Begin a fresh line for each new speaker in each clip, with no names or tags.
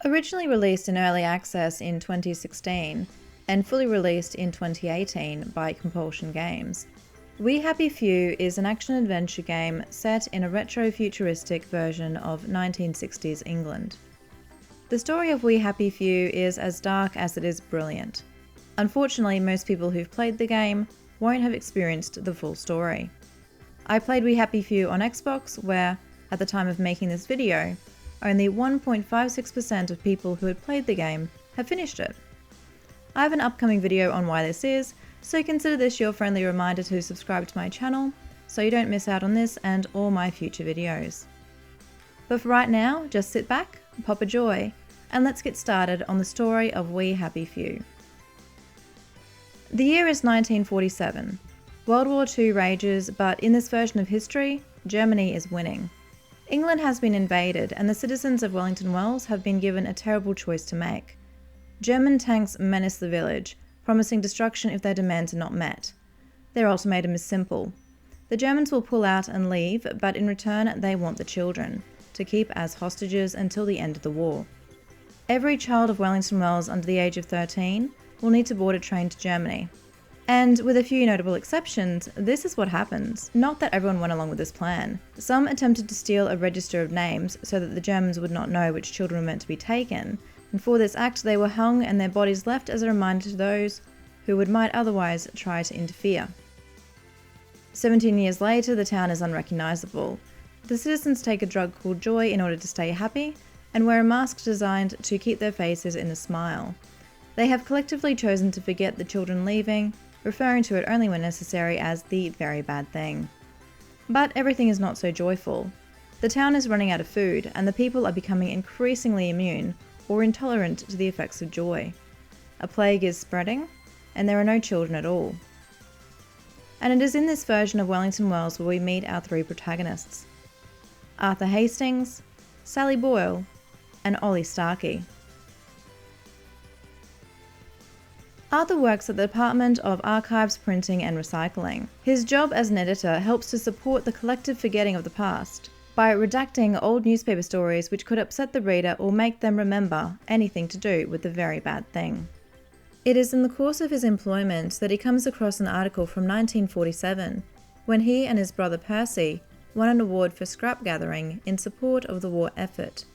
Originally released in early access in 2016 and fully released in 2018 by Compulsion Games, We Happy Few is an action-adventure game set in a retro-futuristic version of 1960s England. The story of We Happy Few is as dark as it is brilliant. Unfortunately, most people who've played the game won't have experienced the full story. I played We Happy Few on Xbox, where, at the time of making this video, only 1.56% of people who had played the game have finished it. I have an upcoming video on why this is, so consider this your friendly reminder to subscribe to my channel so you don't miss out on this and all my future videos. But for right now, just sit back, pop a joy, and let's get started on the story of We Happy Few. The year is 1947. World War II rages, but in this version of history, Germany is winning. England has been invaded, and the citizens of Wellington Wells have been given a terrible choice to make. German tanks menace the village, promising destruction if their demands are not met. Their ultimatum is simple. The Germans will pull out and leave, but in return they want the children, to keep as hostages until the end of the war. Every child of Wellington Wells under the age of 13 will need to board a train to Germany. And with a few notable exceptions, this is what happens. Not that everyone went along with this plan. Some attempted to steal a register of names so that the Germans would not know which children were meant to be taken, and for this act they were hung and their bodies left as a reminder to those who might otherwise try to interfere. 17 years later, the town is unrecognisable. The citizens take a drug called joy in order to stay happy, and wear a mask designed to keep their faces in a smile. They have collectively chosen to forget the children leaving, referring to it only when necessary as the very bad thing. But everything is not so joyful. The town is running out of food, and the people are becoming increasingly immune or intolerant to the effects of joy. A plague is spreading, and there are no children at all. And it is in this version of Wellington Wells where we meet our three protagonists: Arthur Hastings, Sally Boyle, and Ollie Starkey. Arthur works at the Department of Archives, Printing and Recycling. His job as an editor helps to support the collective forgetting of the past by redacting old newspaper stories which could upset the reader or make them remember anything to do with the very bad thing. It is in the course of his employment that he comes across an article from 1947, when he and his brother Percy won an award for scrap gathering in support of the war effort.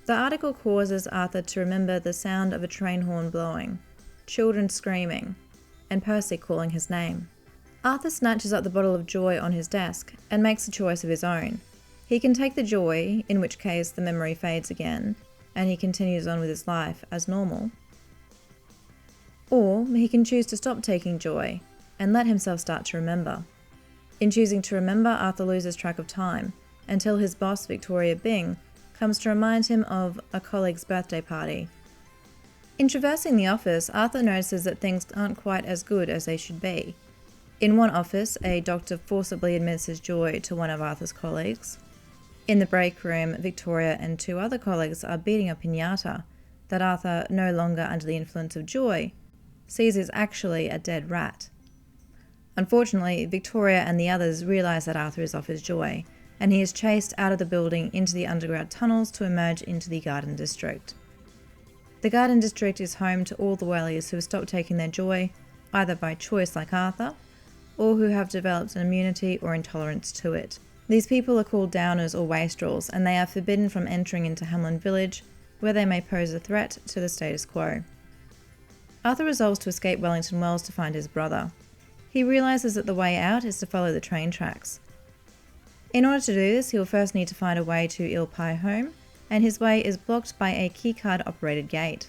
The article causes Arthur to remember the sound of a train horn blowing, children screaming, and Percy calling his name. Arthur snatches up the bottle of joy on his desk and makes a choice of his own. He can take the joy, in which case the memory fades again, and he continues on with his life as normal. Or he can choose to stop taking joy and let himself start to remember. In choosing to remember, Arthur loses track of time until his boss, Victoria Byng, comes to remind him of a colleague's birthday party. In traversing the office, Arthur notices that things aren't quite as good as they should be. In one office, a doctor forcibly administers joy to one of Arthur's colleagues. In the break room, Victoria and two other colleagues are beating a piñata that Arthur, no longer under the influence of joy, sees is actually a dead rat. Unfortunately, Victoria and the others realise that Arthur is off his joy, and he is chased out of the building into the underground tunnels to emerge into the Garden District. The Garden District is home to all the wellies who have stopped taking their joy, either by choice like Arthur, or who have developed an immunity or intolerance to it. These people are called downers or wastrels, and they are forbidden from entering into Hamlin Village, where they may pose a threat to the status quo. Arthur resolves to escape Wellington Wells to find his brother. He realises that the way out is to follow the train tracks. In order to do this, he will first need to find a way to Eel Pie Home, and his way is blocked by a keycard-operated gate.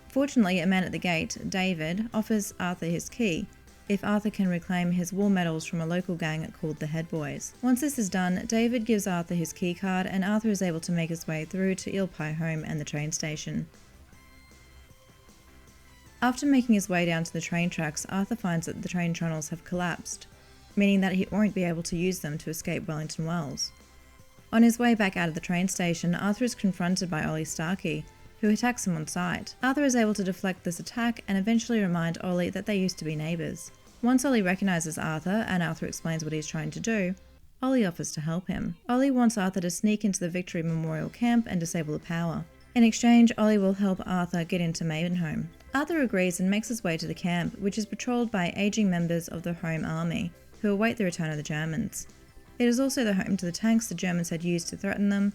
Fortunately, a man at the gate, David, offers Arthur his key, if Arthur can reclaim his war medals from a local gang called the Head Boys. Once this is done, David gives Arthur his keycard, and Arthur is able to make his way through to Eel Pie Home and the train station. After making his way down to the train tracks, Arthur finds that the train tunnels have collapsed, meaning that he won't be able to use them to escape Wellington Wells. On his way back out of the train station, Arthur is confronted by Ollie Starkey, who attacks him on sight. Arthur is able to deflect this attack and eventually remind Ollie that they used to be neighbours. Once Ollie recognises Arthur, and Arthur explains what he's trying to do, Ollie offers to help him. Ollie wants Arthur to sneak into the Victory Memorial camp and disable the power. In exchange, Ollie will help Arthur get into Maidenhome. Arthur agrees and makes his way to the camp, which is patrolled by aging members of the Home Army, who await the return of the Germans. It is also the home to the tanks the Germans had used to threaten them,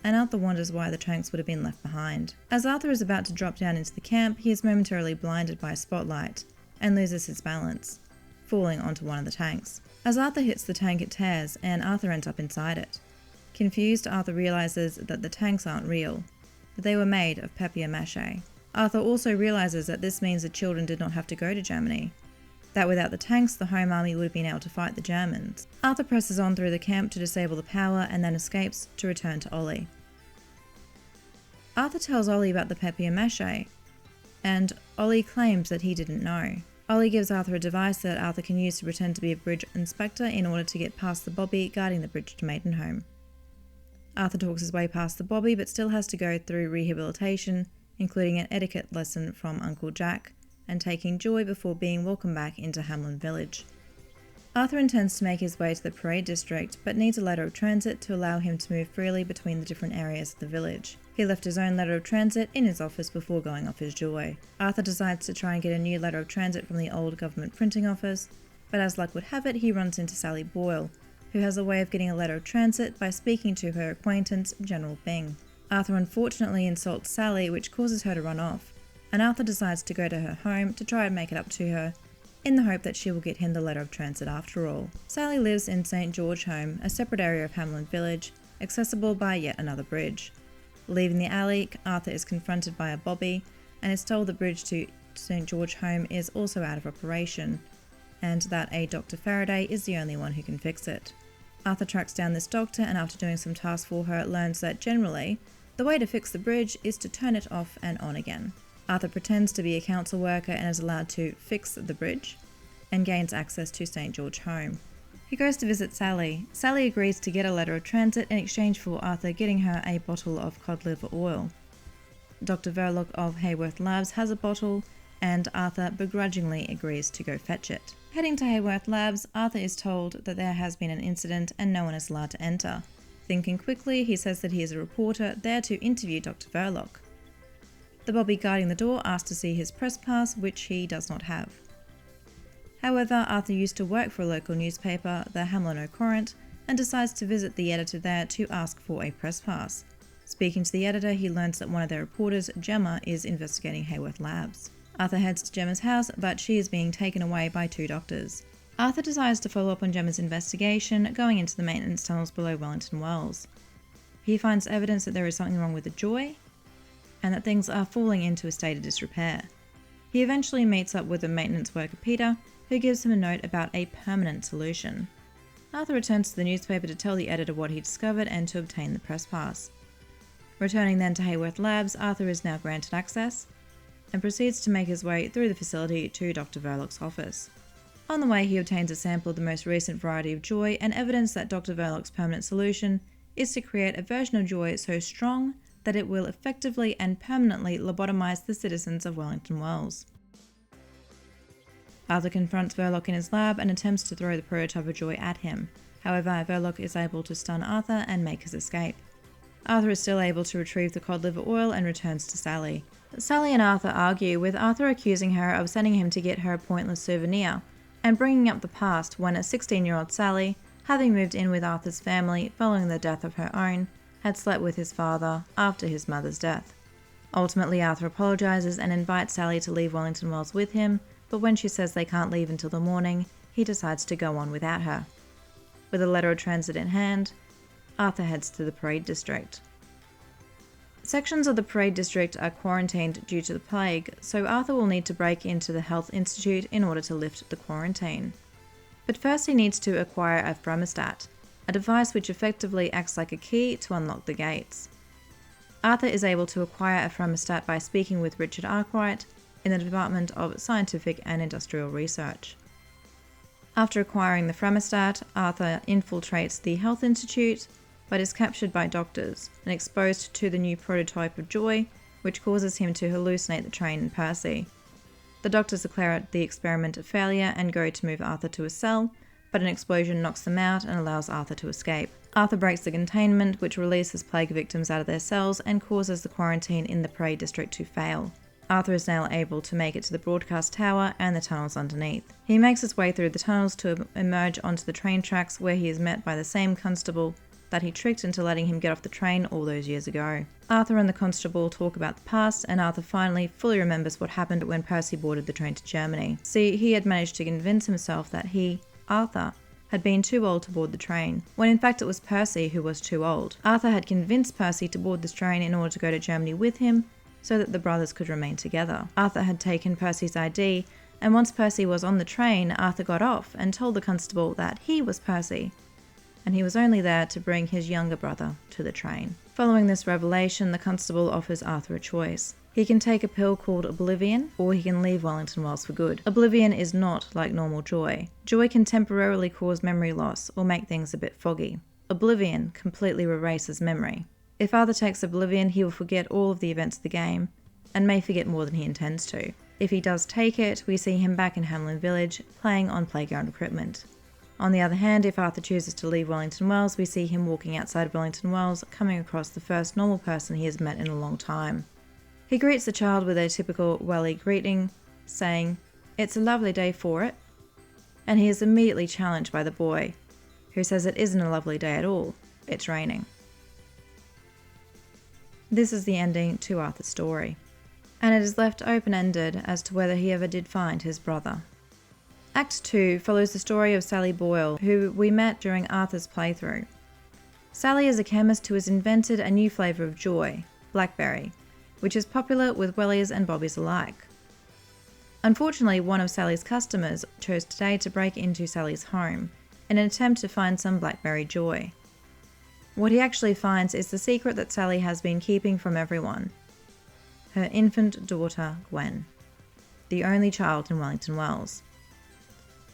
and Arthur wonders why the tanks would have been left behind. As Arthur is about to drop down into the camp, he is momentarily blinded by a spotlight, and loses his balance, falling onto one of the tanks. As Arthur hits the tank, it tears, and Arthur ends up inside it. Confused, Arthur realizes that the tanks aren't real, that they were made of papier-mâché. Arthur also realizes that this means the children did not have to go to Germany, that without the tanks, the Home Army would have been able to fight the Germans. Arthur presses on through the camp to disable the power and then escapes to return to Ollie. Arthur tells Ollie about the papier-mâché, and Ollie claims that he didn't know. Ollie gives Arthur a device that Arthur can use to pretend to be a bridge inspector in order to get past the bobby guarding the bridge to Maidenhome. Arthur talks his way past the bobby but still has to go through rehabilitation, including an etiquette lesson from Uncle Jack, and taking joy before being welcomed back into Hamlin Village. Arthur intends to make his way to the Parade District, but needs a letter of transit to allow him to move freely between the different areas of the village. He left his own letter of transit in his office before going off his joy. Arthur decides to try and get a new letter of transit from the old government printing office, but as luck would have it, he runs into Sally Boyle, who has a way of getting a letter of transit by speaking to her acquaintance, General Byng. Arthur unfortunately insults Sally, which causes her to run off, and Arthur decides to go to her home to try and make it up to her, in the hope that she will get him the letter of transit after all. Sally lives in St. George Home, a separate area of Hamlin Village, accessible by yet another bridge. Leaving the alley, Arthur is confronted by a bobby, and is told the bridge to St. George Home is also out of operation, and that a Dr. Faraday is the only one who can fix it. Arthur tracks down this doctor, and after doing some tasks for her, learns that generally, the way to fix the bridge is to turn it off and on again. Arthur pretends to be a council worker and is allowed to fix the bridge, and gains access to St. George Home. He goes to visit Sally. Sally agrees to get a letter of transit in exchange for Arthur getting her a bottle of cod liver oil. Dr. Verloc of Hayworth Labs has a bottle, and Arthur begrudgingly agrees to go fetch it. Heading to Hayworth Labs, Arthur is told that there has been an incident and no one is allowed to enter. Thinking quickly, he says that he is a reporter there to interview Dr. Verloc. The bobby guarding the door asks to see his press pass, which he does not have. However, Arthur used to work for a local newspaper, the Hamlin Courant, and decides to visit the editor there to ask for a press pass. Speaking to the editor, he learns that one of their reporters, Gemma, is investigating Hayworth Labs. Arthur heads to Gemma's house, but she is being taken away by two doctors. Arthur decides to follow up on Gemma's investigation, going into the maintenance tunnels below Wellington Wells. He finds evidence that there is something wrong with the Joy, and that things are falling into a state of disrepair. He eventually meets up with the maintenance worker Peter, who gives him a note about a permanent solution. Arthur returns to the newspaper to tell the editor what he discovered and to obtain the press pass. Returning then to Hayworth Labs, Arthur is now granted access, and proceeds to make his way through the facility to Dr. Verloc's office. On the way, he obtains a sample of the most recent variety of Joy and evidence that Dr. Verloc's permanent solution is to create a version of Joy so strong that it will effectively and permanently lobotomize the citizens of Wellington Wells. Arthur confronts Verloc in his lab and attempts to throw the prototype of Joy at him. However, Verloc is able to stun Arthur and make his escape. Arthur is still able to retrieve the cod liver oil and returns to Sally. Sally and Arthur argue, with Arthur accusing her of sending him to get her a pointless souvenir, and bringing up the past when a 16-year-old Sally, having moved in with Arthur's family following the death of her own, had slept with his father after his mother's death. Ultimately, Arthur apologizes and invites Sally to leave Wellington Wells with him, but when she says they can't leave until the morning, he decides to go on without her. With a letter of transit in hand, Arthur heads to the Parade District. Sections of the Parade District are quarantined due to the plague, so Arthur will need to break into the Health Institute in order to lift the quarantine. But first he needs to acquire a thermostat, a device which effectively acts like a key to unlock the gates. Arthur is able to acquire a thermostat by speaking with Richard Arkwright in the Department of Scientific and Industrial Research. After acquiring the thermostat, Arthur infiltrates the Health Institute, but is captured by doctors and exposed to the new prototype of Joy, which causes him to hallucinate the train in Percy. The doctors declare the experiment a failure and go to move Arthur to a cell, but an explosion knocks them out and allows Arthur to escape. Arthur breaks the containment, which releases plague victims out of their cells and causes the quarantine in the Prey district to fail. Arthur is now able to make it to the broadcast tower and the tunnels underneath. He makes his way through the tunnels to emerge onto the train tracks, where he is met by the same constable that he tricked into letting him get off the train all those years ago. Arthur and the constable talk about the past, and Arthur finally fully remembers what happened when Percy boarded the train to Germany. See, he had managed to convince himself that he, Arthur, had been too old to board the train, when in fact it was Percy who was too old. Arthur had convinced Percy to board this train in order to go to Germany with him, so that the brothers could remain together. Arthur had taken Percy's ID, and once Percy was on the train, Arthur got off and told the constable that he was Percy, and he was only there to bring his younger brother to the train. Following this revelation, the constable offers Arthur a choice. He can take a pill called Oblivion, or he can leave Wellington Wells for good. Oblivion is not like normal joy. Joy can temporarily cause memory loss or make things a bit foggy. Oblivion completely erases memory. If Arthur takes Oblivion, he will forget all of the events of the game, and may forget more than he intends to. If he does take it, we see him back in Hamelin Village, playing on playground equipment. On the other hand, if Arthur chooses to leave Wellington Wells, we see him walking outside Wellington Wells, coming across the first normal person he has met in a long time. He greets the child with a typical Welly greeting, saying, "It's a lovely day for it," and he is immediately challenged by the boy, who says it isn't a lovely day at all, it's raining. This is the ending to Arthur's story, and it is left open-ended as to whether he ever did find his brother. Act 2 follows the story of Sally Boyle, who we met during Arthur's playthrough. Sally is a chemist who has invented a new flavour of joy, blackberry, which is popular with wellies and bobbies alike. Unfortunately, one of Sally's customers chose today to break into Sally's home in an attempt to find some blackberry joy. What he actually finds is the secret that Sally has been keeping from everyone: her infant daughter, Gwen, the only child in Wellington Wells.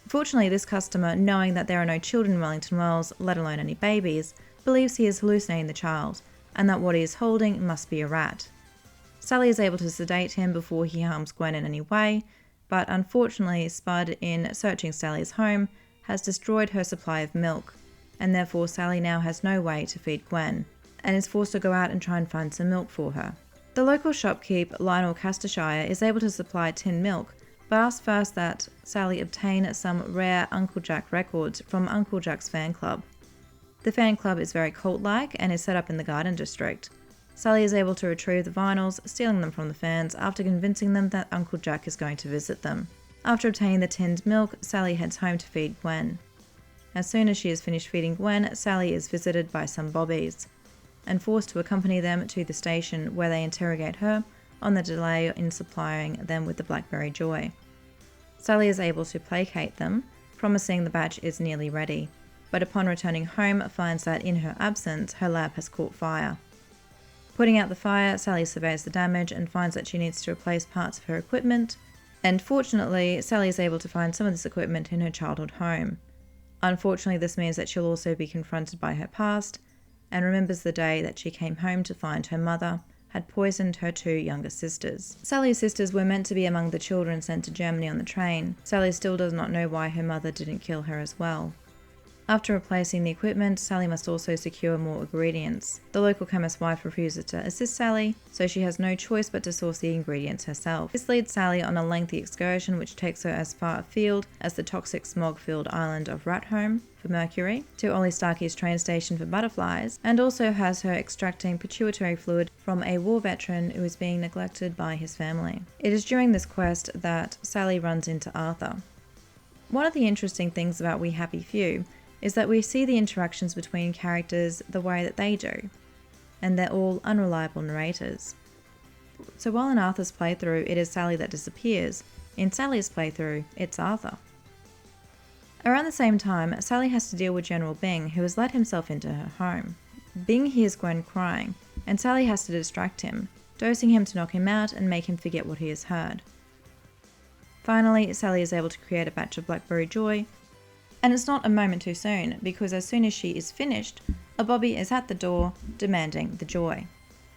Fortunately, this customer, knowing that there are no children in Wellington Wells, let alone any babies, believes he is hallucinating the child, and that what he is holding must be a rat. Sally is able to sedate him before he harms Gwen in any way, but unfortunately Spud, in searching Sally's home, has destroyed her supply of milk, and therefore Sally now has no way to feed Gwen, and is forced to go out and try and find some milk for her. The local shopkeep, Lionel Castershire, is able to supply tin milk, but asks first that Sally obtain some rare Uncle Jack records from Uncle Jack's fan club. The fan club is very cult-like and is set up in the Garden District. Sally is able to retrieve the vinyls, stealing them from the fans after convincing them that Uncle Jack is going to visit them. After obtaining the tinned milk, Sally heads home to feed Gwen. As soon as she has finished feeding Gwen, Sally is visited by some bobbies, and forced to accompany them to the station, where they interrogate her on the delay in supplying them with the blackberry joy. Sally is able to placate them, promising the batch is nearly ready, but upon returning home finds that in her absence her lab has caught fire. Putting out the fire, Sally surveys the damage and finds that she needs to replace parts of her equipment, and fortunately Sally is able to find some of this equipment in her childhood home. Unfortunately, this means that she'll also be confronted by her past, and remembers the day that she came home to find her mother had poisoned her two younger sisters. Sally's sisters were meant to be among the children sent to Germany on the train. Sally still does not know why her mother didn't kill her as well. After replacing the equipment, Sally must also secure more ingredients. The local chemist's wife refuses to assist Sally, so she has no choice but to source the ingredients herself. This leads Sally on a lengthy excursion which takes her as far afield as the toxic smog-filled island of Ratholme for mercury, to Ollie Starkey's train station for butterflies, and also has her extracting pituitary fluid from a war veteran who is being neglected by his family. It is during this quest that Sally runs into Arthur. One of the interesting things about We Happy Few is that we see the interactions between characters the way that they do, and they're all unreliable narrators. So while in Arthur's playthrough it is Sally that disappears, in Sally's playthrough it's Arthur. Around the same time, Sally has to deal with General Byng, who has let himself into her home. Byng hears Gwen crying, and Sally has to distract him, dosing him to knock him out and make him forget what he has heard. Finally, Sally is able to create a batch of blackberry joy, and it's not a moment too soon, because as soon as she is finished, a bobby is at the door demanding the joy.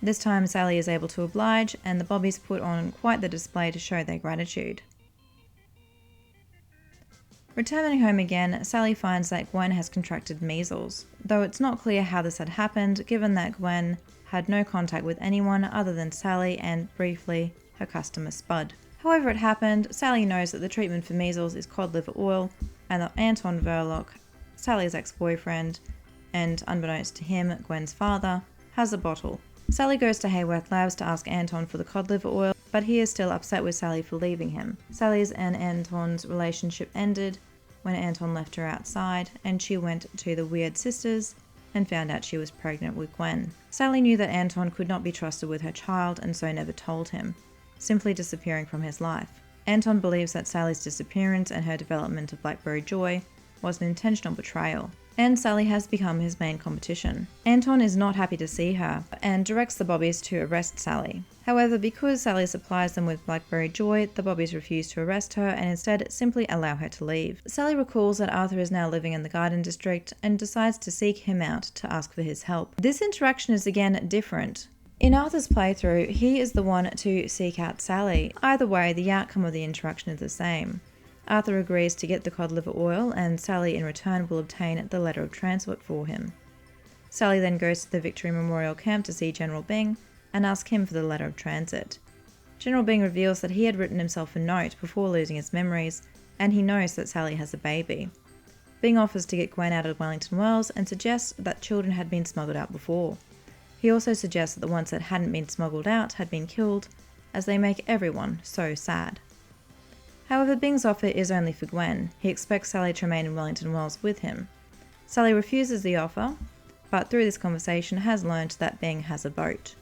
This time Sally is able to oblige, and the bobbies put on quite the display to show their gratitude. Returning home again, Sally finds that Gwen has contracted measles, though it's not clear how this had happened given that Gwen had no contact with anyone other than Sally and, briefly, her customer Spud. However it happened, Sally knows that the treatment for measles is cod liver oil and that Anton Verloc, Sally's ex-boyfriend, and unbeknownst to him, Gwen's father, has a bottle. Sally goes to Hayworth Labs to ask Anton for the cod liver oil, but he is still upset with Sally for leaving him. Sally's and Anton's relationship ended when Anton left her outside and she went to the Weird Sisters and found out she was pregnant with Gwen. Sally knew that Anton could not be trusted with her child and so never told him, simply disappearing from his life. Anton believes that Sally's disappearance and her development of Blackberry Joy was an intentional betrayal, and Sally has become his main competition. Anton is not happy to see her and directs the Bobbies to arrest Sally. However, because Sally supplies them with Blackberry Joy, the Bobbies refuse to arrest her and instead simply allow her to leave. Sally recalls that Arthur is now living in the Garden District and decides to seek him out to ask for his help. This interaction is again different. In Arthur's playthrough, he is the one to seek out Sally. Either way, the outcome of the interaction is the same. Arthur agrees to get the cod liver oil and Sally in return will obtain the letter of transport for him. Sally then goes to the Victory Memorial Camp to see General Byng and ask him for the letter of transit. General Byng reveals that he had written himself a note before losing his memories and he knows that Sally has a baby. Byng offers to get Gwen out of Wellington Wells and suggests that children had been smuggled out before. He also suggests that the ones that hadn't been smuggled out had been killed, as they make everyone so sad. However, Byng's offer is only for Gwen. He expects Sally to remain in Wellington Wells with him. Sally refuses the offer, but through this conversation has learned that Byng has a boat.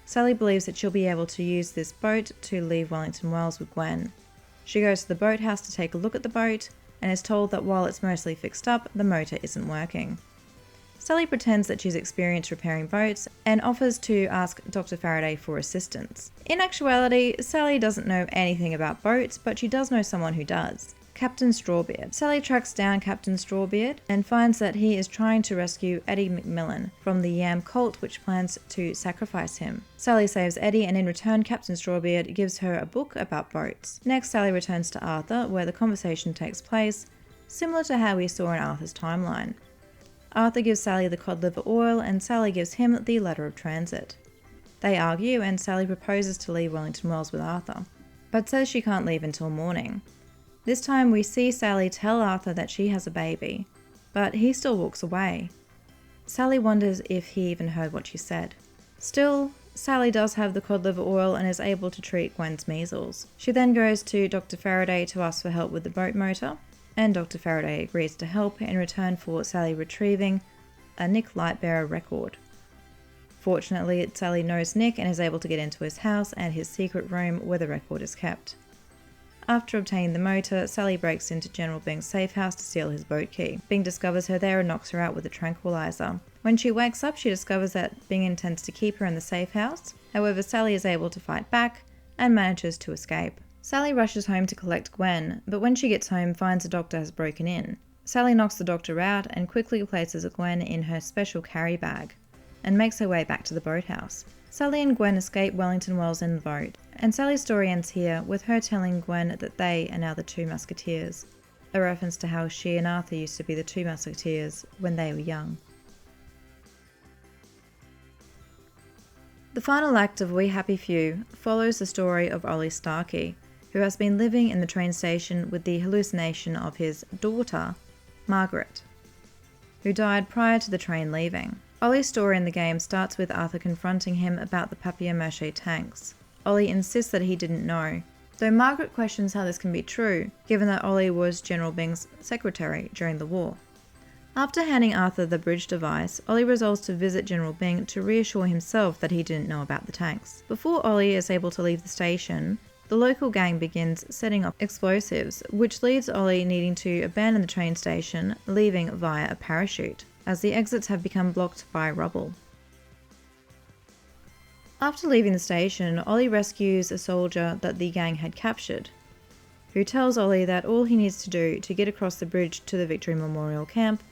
Sally believes that she'll be able to use this boat to leave Wellington Wells with Gwen. She goes to the boathouse to take a look at the boat, and is told that while it's mostly fixed up, the motor isn't working. Sally pretends that she's experienced repairing boats and offers to ask Dr. Faraday for assistance. In actuality, Sally doesn't know anything about boats, but she does know someone who does. Captain Strawbeard. Sally tracks down Captain Strawbeard and finds that he is trying to rescue Eddie McMillan from the Yam cult which plans to sacrifice him. Sally saves Eddie and in return Captain Strawbeard gives her a book about boats. Next, Sally returns to Arthur where the conversation takes place, similar to how we saw in Arthur's timeline. Arthur gives Sally the cod liver oil and Sally gives him the letter of transit. They argue and Sally proposes to leave Wellington Wells with Arthur, but says she can't leave until morning. This time we see Sally tell Arthur that she has a baby, but he still walks away. Sally wonders if he even heard what she said. Still, Sally does have the cod liver oil and is able to treat Gwen's measles. She then goes to Dr. Faraday to ask for help with the boat motor, and Dr. Faraday agrees to help in return for Sally retrieving a Nick Lightbearer record. Fortunately, Sally knows Nick and is able to get into his house and his secret room where the record is kept. After obtaining the motor, Sally breaks into General Byng's safe house to steal his boat key. Byng discovers her there and knocks her out with a tranquilizer. When she wakes up, she discovers that Byng intends to keep her in the safe house. However, Sally is able to fight back and manages to escape. Sally rushes home to collect Gwen, but when she gets home finds the doctor has broken in. Sally knocks the doctor out and quickly places Gwen in her special carry bag and makes her way back to the boathouse. Sally and Gwen escape Wellington Wells in the boat, and Sally's story ends here with her telling Gwen that they are now the Two Musketeers, a reference to how she and Arthur used to be the Two Musketeers when they were young. The final act of We Happy Few follows the story of Ollie Starkey, who has been living in the train station with the hallucination of his daughter, Margaret, who died prior to the train leaving. Ollie's story in the game starts with Arthur confronting him about the papier-mâché tanks. Ollie insists that he didn't know, though Margaret questions how this can be true, given that Ollie was General Byng's secretary during the war. After handing Arthur the bridge device, Ollie resolves to visit General Byng to reassure himself that he didn't know about the tanks. Before Ollie is able to leave the station, the local gang begins setting off explosives, which leads Ollie needing to abandon the train station, leaving via a parachute, as the exits have become blocked by rubble. After leaving the station, Ollie rescues a soldier that the gang had captured, who tells Ollie that all he needs to do to get across the bridge to the Victory Memorial Camp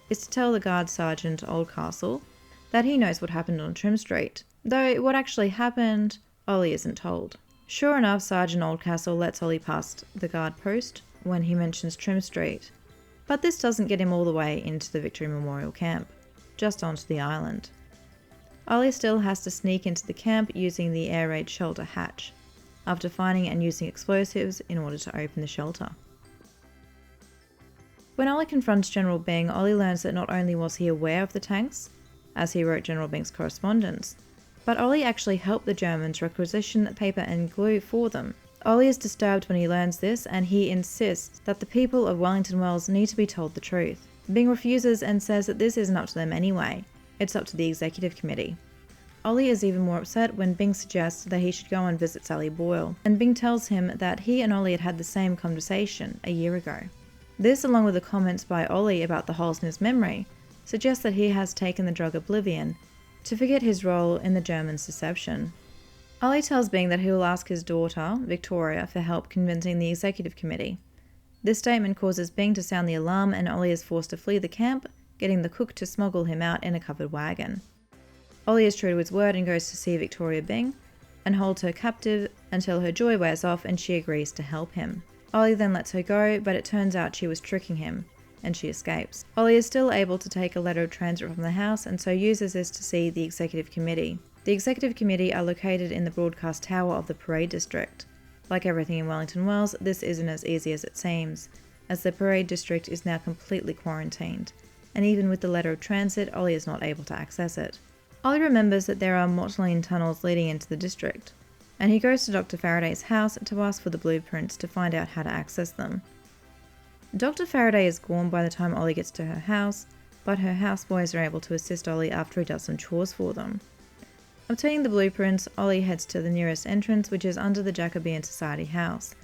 is to tell the guard sergeant Oldcastle that he knows what happened on Trim Street, though what actually happened, Ollie isn't told. Sure enough, Sergeant Oldcastle lets Ollie past the guard post, when he mentions Trim Street, but this doesn't get him all the way into the Victory Memorial Camp, just onto the island. Ollie still has to sneak into the camp using the air raid shelter hatch, after finding and using explosives in order to open the shelter. When Ollie confronts General Byng, Ollie learns that not only was he aware of the tanks, as he wrote General Byng's correspondence, but Ollie actually helped the Germans requisition paper and glue for them. Ollie is disturbed when he learns this, and he insists that the people of Wellington Wells need to be told the truth. Byng refuses and says that this isn't up to them anyway, it's up to the executive committee. Ollie is even more upset when Byng suggests that he should go and visit Sally Boyle, and Byng tells him that he and Ollie had had the same conversation a year ago. This, along with the comments by Ollie about the holes in his memory, suggests that he has taken the drug Oblivion to forget his role in the Germans' deception. Ollie tells Byng that he will ask his daughter, Victoria, for help convincing the executive committee. This statement causes Byng to sound the alarm, and Ollie is forced to flee the camp, getting the cook to smuggle him out in a covered wagon. Ollie is true to his word and goes to see Victoria Byng and holds her captive until her joy wears off and she agrees to help him. Ollie then lets her go, but it turns out she was tricking him, and she escapes. Ollie is still able to take a letter of transfer from the house, and so uses this to see the executive committee. The executive committee are located in the broadcast tower of the parade district. Like everything in Wellington Wells, this isn't as easy as it seems, as the parade district is now completely quarantined, and even with the letter of transit, Ollie is not able to access it. Ollie remembers that there are mottling tunnels leading into the district, and he goes to Dr. Faraday's house to ask for the blueprints to find out how to access them. Dr. Faraday is gone by the time Ollie gets to her house, but her houseboys are able to assist Ollie after he does some chores for them. Obtaining the blueprints, Ollie heads to the nearest entrance, which is under the Jacobean Society house.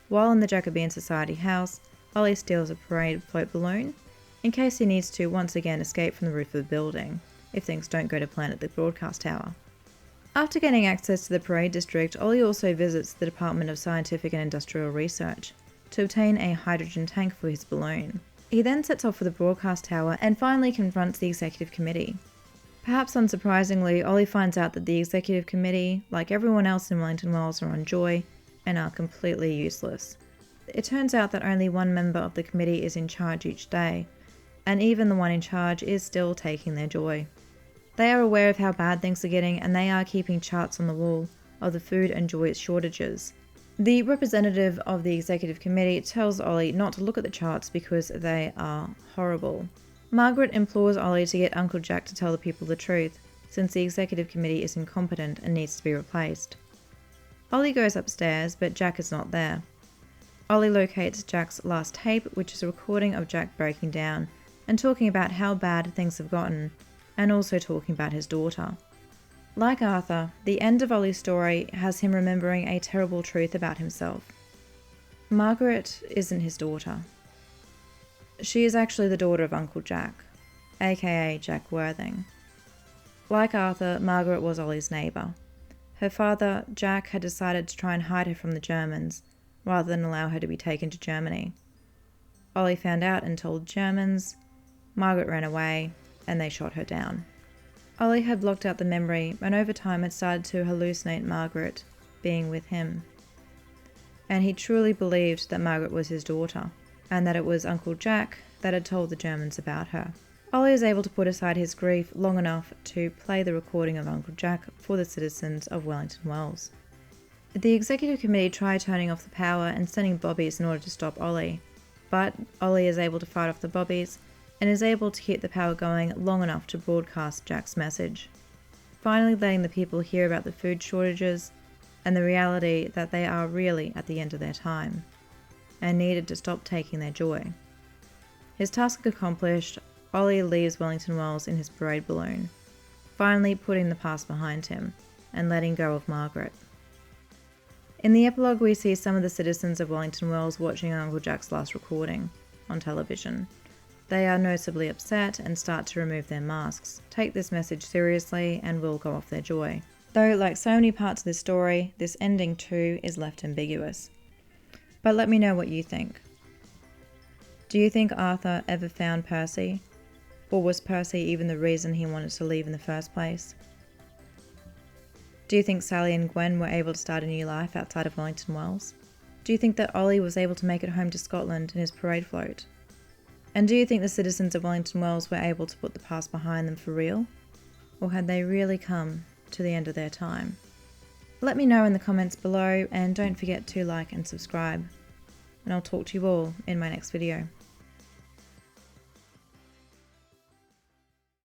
While in the Jacobean Society house, Ollie steals a parade float balloon, in case he needs to once again escape from the roof of the building, if things don't go to plan at the broadcast tower. After gaining access to the parade district, Ollie also visits the Department of Scientific and Industrial Research to obtain a hydrogen tank for his balloon. He then sets off for the broadcast tower and finally confronts the executive committee. Perhaps unsurprisingly, Ollie finds out that the executive committee, like everyone else in Wellington Wells, are on joy and are completely useless. It turns out that only one member of the committee is in charge each day, and even the one in charge is still taking their joy. They are aware of how bad things are getting, and they are keeping charts on the wall of the food and joy shortages. The representative of the executive committee tells Ollie not to look at the charts because they are horrible. Margaret implores Ollie to get Uncle Jack to tell the people the truth, since the executive committee is incompetent and needs to be replaced. Ollie goes upstairs, but Jack is not there. Ollie locates Jack's last tape, which is a recording of Jack breaking down and talking about how bad things have gotten, and also talking about his daughter. Like Arthur, the end of Ollie's story has him remembering a terrible truth about himself. Margaret isn't his daughter. She is actually the daughter of Uncle Jack, aka Jack Worthing. Like Arthur, Margaret was Ollie's neighbour. Her father, Jack, had decided to try and hide her from the Germans, rather than allow her to be taken to Germany. Ollie found out and told Germans. Margaret ran away, and they shot her down. Ollie had blocked out the memory, and over time had started to hallucinate Margaret being with him. And he truly believed that Margaret was his daughter, and that it was Uncle Jack that had told the Germans about her. Ollie is able to put aside his grief long enough to play the recording of Uncle Jack for the citizens of Wellington Wells. The executive committee try turning off the power and sending bobbies in order to stop Ollie, but Ollie is able to fight off the bobbies and is able to keep the power going long enough to broadcast Jack's message, finally letting the people hear about the food shortages and the reality that they are really at the end of their time and needed to stop taking their joy. His task accomplished, Ollie leaves Wellington Wells in his parade balloon, finally putting the past behind him and letting go of Margaret. In the epilogue, we see some of the citizens of Wellington Wells watching Uncle Jack's last recording on television. They are noticeably upset and start to remove their masks, take this message seriously, and will go off their joy. Though, like so many parts of this story, this ending too is left ambiguous. But let me know what you think. Do you think Arthur ever found Percy? Or was Percy even the reason he wanted to leave in the first place? Do you think Sally and Gwen were able to start a new life outside of Wellington Wells? Do you think that Ollie was able to make it home to Scotland in his parade float? And do you think the citizens of Wellington Wells were able to put the past behind them for real? Or had they really come to the end of their time? Let me know in the comments below, and don't forget to like and subscribe. And I'll talk to you all in my next video.